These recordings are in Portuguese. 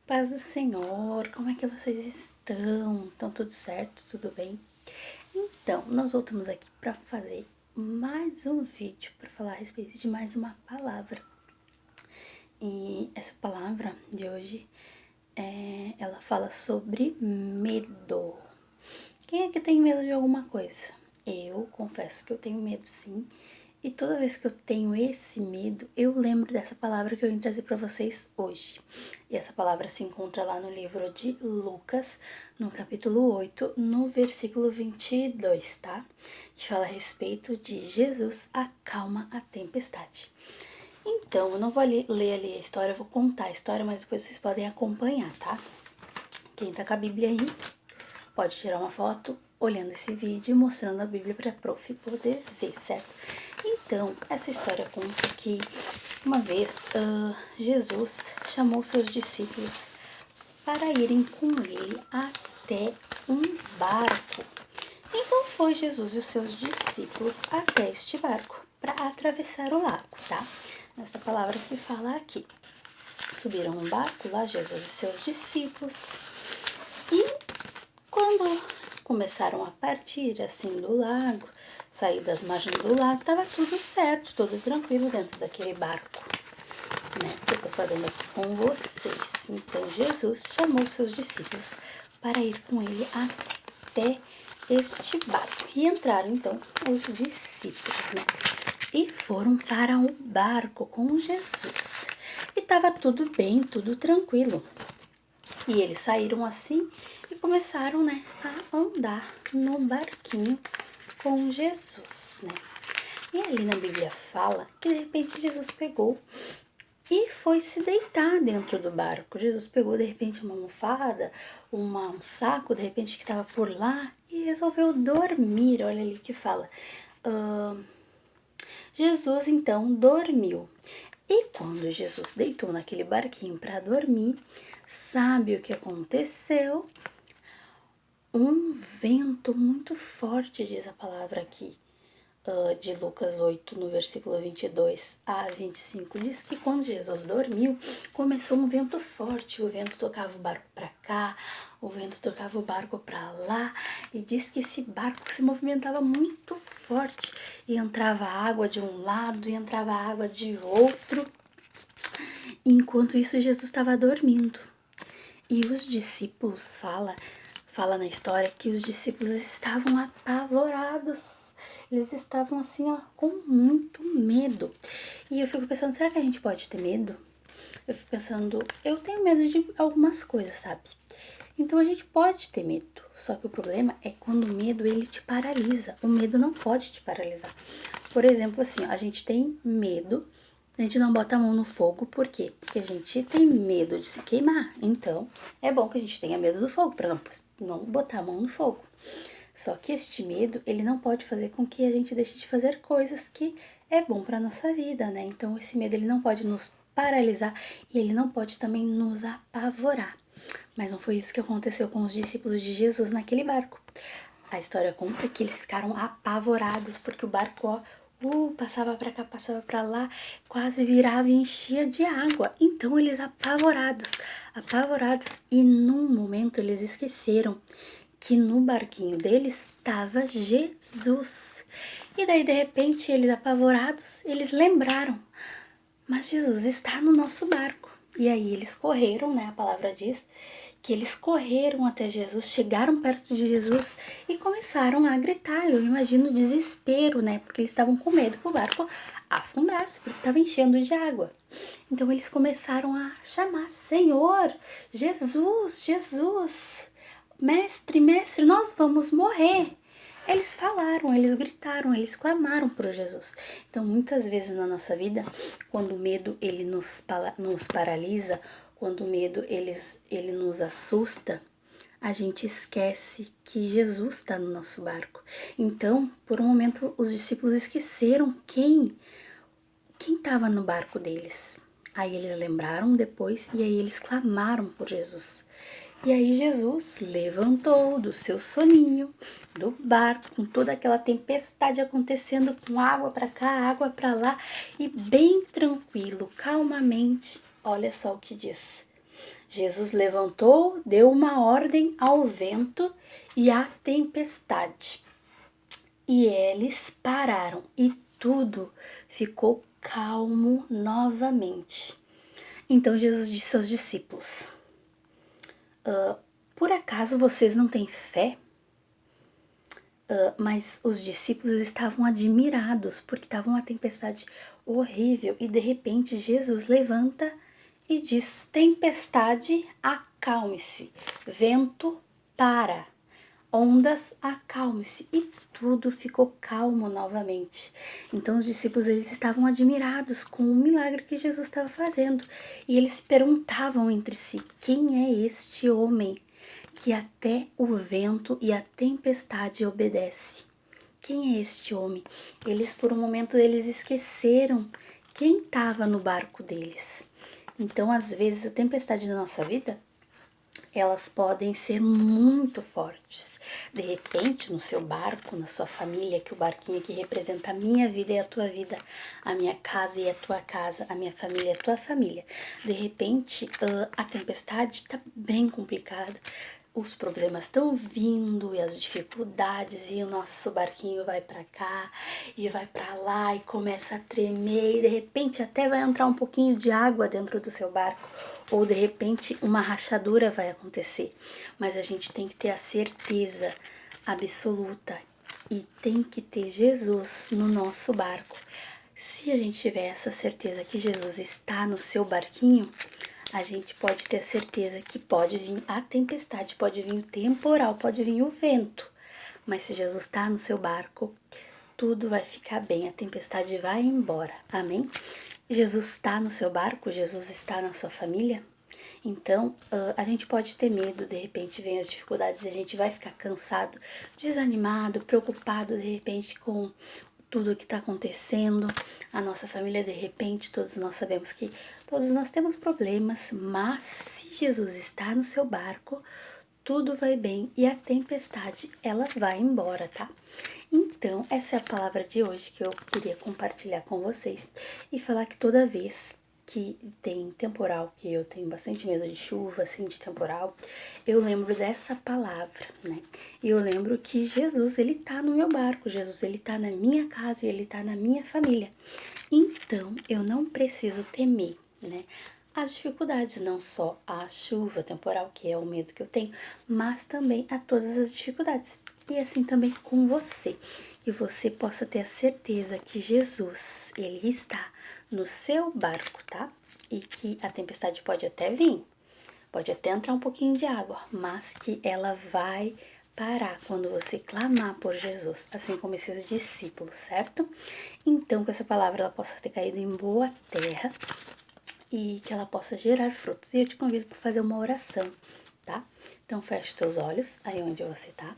Paz do Senhor, como é que vocês estão? Estão tudo certo? Tudo bem? Então, nós voltamos aqui para fazer mais um vídeo para falar a respeito de mais uma palavra. E essa palavra de hoje, ela fala sobre medo. Quem é que tem medo de alguma coisa? Eu confesso que eu tenho medo, sim. E toda vez que eu tenho esse medo, eu lembro dessa palavra que eu vim trazer para vocês hoje. E essa palavra se encontra lá no livro de Lucas, no capítulo 8, no versículo 22, tá? Que fala a respeito de Jesus acalma a tempestade. Então, eu não vou ler ali a história, eu vou contar a história, mas depois vocês podem acompanhar, tá? Quem tá com a Bíblia aí, pode tirar uma foto olhando esse vídeo e mostrando a Bíblia para a prof poder ver, certo? Então, essa história conta que uma vez Jesus chamou seus discípulos para irem com ele até um barco. Então foi Jesus e os seus discípulos até este barco para atravessar o lago, tá? Nessa palavra que fala aqui. Subiram no barco lá, Jesus e seus discípulos, e quando começaram a partir assim do lago, sair das margens do lago, tava tudo certo, tudo tranquilo dentro daquele barco, né? Que eu tô fazendo aqui com vocês. Então Jesus chamou seus discípulos para ir com ele até este barco. E entraram então os discípulos, né? E foram para o barco com Jesus. E tava tudo bem, tudo tranquilo. E eles saíram assim e começaram, né, a andar no barquinho com Jesus, né? E ali na Bíblia fala que de repente Jesus pegou e foi se deitar dentro do barco. Jesus pegou de repente uma almofada, um saco, de repente que estava por lá e resolveu dormir. Olha ali que fala. Jesus então dormiu. E quando Jesus deitou naquele barquinho para dormir, sabe o que aconteceu? Um vento muito forte, diz a palavra aqui, de Lucas 8, no versículo 22 a 25, diz que quando Jesus dormiu, começou um vento forte, o vento tocava o barco para cá, o vento tocava o barco para lá, e diz que esse barco se movimentava muito forte, e entrava água de um lado, e entrava água de outro. Enquanto isso, Jesus estava dormindo. E os discípulos, fala na história que os discípulos estavam apavorados. Eles estavam assim, ó, com muito medo. E eu fico pensando, será que a gente pode ter medo? Eu fico pensando, eu tenho medo de algumas coisas, sabe? Então a gente pode ter medo. Só que o problema é quando o medo, ele te paralisa. O medo não pode te paralisar. Por exemplo, assim, ó, a gente tem medo, a gente não bota a mão no fogo, por quê? Porque a gente tem medo de se queimar. Então, é bom que a gente tenha medo do fogo, para não botar a mão no fogo. Só que este medo, ele não pode fazer com que a gente deixe de fazer coisas que é bom para nossa vida, né? Então, esse medo, ele não pode nos paralisar e ele não pode também nos apavorar. Mas não foi isso que aconteceu com os discípulos de Jesus naquele barco. A história conta que eles ficaram apavorados porque o barco, ó, passava pra cá, passava pra lá, quase virava e enchia de água. Então eles apavorados, e num momento eles esqueceram que no barquinho deles estava Jesus. E daí de repente eles apavorados, eles lembraram, mas Jesus está no nosso barco. E aí eles correram, né? A palavra diz que eles correram até Jesus, chegaram perto de Jesus e começaram a gritar. Eu imagino o desespero, né? Porque eles estavam com medo que o barco afundasse, porque estava enchendo de água. Então eles começaram a chamar: Senhor, Jesus, Jesus, mestre, mestre, nós vamos morrer. Eles falaram, eles gritaram, eles clamaram por Jesus. Então, muitas vezes na nossa vida, quando o medo ele nos paralisa, quando o medo ele nos assusta, a gente esquece que Jesus está no nosso barco. Então, por um momento, os discípulos esqueceram quem estava no barco deles. Aí eles lembraram depois e aí eles clamaram por Jesus. E aí Jesus levantou do seu soninho, do barco, com toda aquela tempestade acontecendo, com água para cá, água para lá, e bem tranquilo, calmamente, olha só o que diz. Jesus levantou, deu uma ordem ao vento e à tempestade. E eles pararam e tudo ficou calmo novamente. Então Jesus disse aos discípulos: por acaso vocês não têm fé? Mas os discípulos estavam admirados porque estava uma tempestade horrível e de repente Jesus levanta e diz: tempestade, acalme-se, vento, para, ondas, acalme-se, e tudo ficou calmo novamente. Então os discípulos eles estavam admirados com o milagre que Jesus estava fazendo e eles se perguntavam entre si: quem é este homem que até o vento e a tempestade obedece? Quem é este homem? Eles por um momento eles esqueceram quem estava no barco deles. Então às vezes a tempestade da nossa vida elas podem ser muito fortes. De repente, no seu barco, na sua família, que o barquinho que representa a minha vida e a tua vida, a minha casa e a tua casa, a minha família e a tua família. De repente, a tempestade está bem complicada. Os problemas estão vindo e as dificuldades e o nosso barquinho vai para cá e vai para lá e começa a tremer e de repente até vai entrar um pouquinho de água dentro do seu barco ou de repente uma rachadura vai acontecer. Mas a gente tem que ter a certeza absoluta e tem que ter Jesus no nosso barco. Se a gente tiver essa certeza que Jesus está no seu barquinho, a gente pode ter certeza que pode vir a tempestade, pode vir o temporal, pode vir o vento. Mas se Jesus está no seu barco, tudo vai ficar bem, a tempestade vai embora. Amém? Jesus está no seu barco, Jesus está na sua família. Então, a gente pode ter medo, de repente vem as dificuldades e a gente vai ficar cansado, desanimado, preocupado de repente com tudo o que está acontecendo, a nossa família de repente, todos nós sabemos que todos nós temos problemas, mas se Jesus está no seu barco, tudo vai bem e a tempestade ela vai embora, tá? Então, essa é a palavra de hoje que eu queria compartilhar com vocês e falar que toda vez que tem temporal, que eu tenho bastante medo de chuva, assim, de temporal, eu lembro dessa palavra, né? E eu lembro que Jesus, ele tá no meu barco, Jesus, ele tá na minha casa e ele tá na minha família. Então, eu não preciso temer, né? As dificuldades, não só a chuva temporal, que é o medo que eu tenho, mas também a todas as dificuldades. E assim também com você, que você possa ter a certeza que Jesus, ele está no seu barco, tá? E que a tempestade pode até vir, pode até entrar um pouquinho de água, mas que ela vai parar quando você clamar por Jesus, assim como esses discípulos, certo? Então, que essa palavra ela possa ter caído em boa terra e que ela possa gerar frutos. E eu te convido para fazer uma oração, tá? Então, feche teus olhos aí onde você tá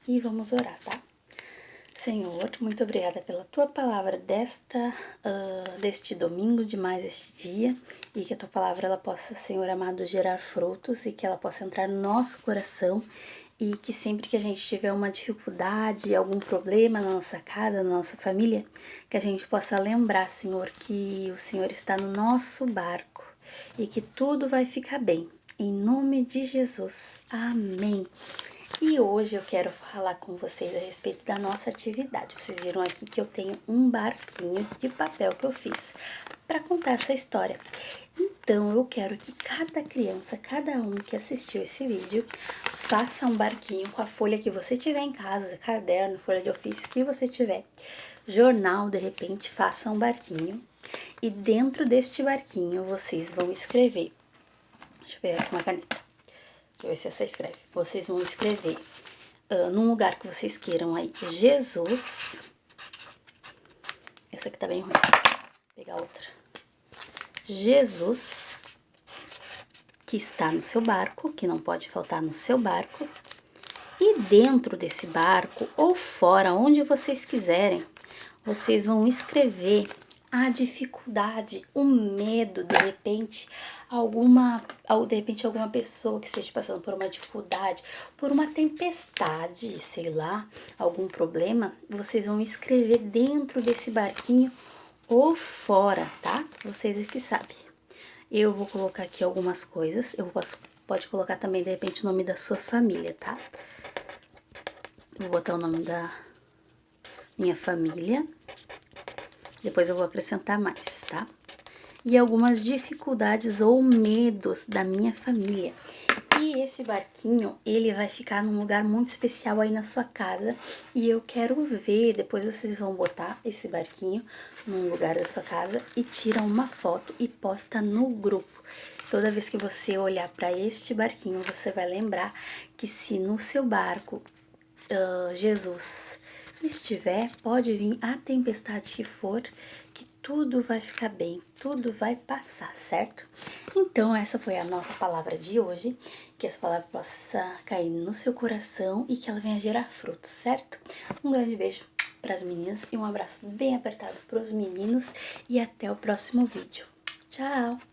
e vamos orar, tá? Senhor, muito obrigada pela tua palavra deste domingo, de mais este dia, e que a tua palavra ela possa, Senhor amado, gerar frutos e que ela possa entrar no nosso coração e que sempre que a gente tiver uma dificuldade, algum problema na nossa casa, na nossa família, que a gente possa lembrar, Senhor, que o Senhor está no nosso barco e que tudo vai ficar bem. Em nome de Jesus. Amém. E hoje eu quero falar com vocês a respeito da nossa atividade. Vocês viram aqui que eu tenho um barquinho de papel que eu fiz para contar essa história. Então eu quero que cada criança, cada um que assistiu esse vídeo, faça um barquinho com a folha que você tiver em casa, caderno, folha de ofício, que você tiver, jornal, de repente, faça um barquinho. E dentro deste barquinho vocês vão escrever. Deixa eu pegar aqui uma caneta. Deixa eu ver se essa escreve. Vocês vão escrever num lugar que vocês queiram aí, Jesus. Essa aqui tá bem ruim. Vou pegar outra. Jesus, que está no seu barco, que não pode faltar no seu barco. E dentro desse barco, ou fora, onde vocês quiserem, vocês vão escrever a dificuldade, o medo, de repente alguma pessoa que esteja passando por uma dificuldade, por uma tempestade, sei lá, algum problema, vocês vão escrever dentro desse barquinho ou fora, tá? Vocês é que sabem. Eu vou colocar aqui algumas coisas. Pode colocar também, de repente, o nome da sua família, tá? Vou botar o nome da minha família. Depois eu vou acrescentar mais, tá? E algumas dificuldades ou medos da minha família. E esse barquinho, ele vai ficar num lugar muito especial aí na sua casa. E eu quero ver, depois vocês vão botar esse barquinho num lugar da sua casa e tira uma foto e posta no grupo. Toda vez que você olhar para este barquinho, você vai lembrar que se no seu barco Jesus estiver, pode vir a tempestade que for, que tudo vai ficar bem, tudo vai passar, certo? Então, essa foi a nossa palavra de hoje, que essa palavra possa cair no seu coração e que ela venha gerar frutos, certo? Um grande beijo para as meninas e um abraço bem apertado para os meninos e até o próximo vídeo. Tchau!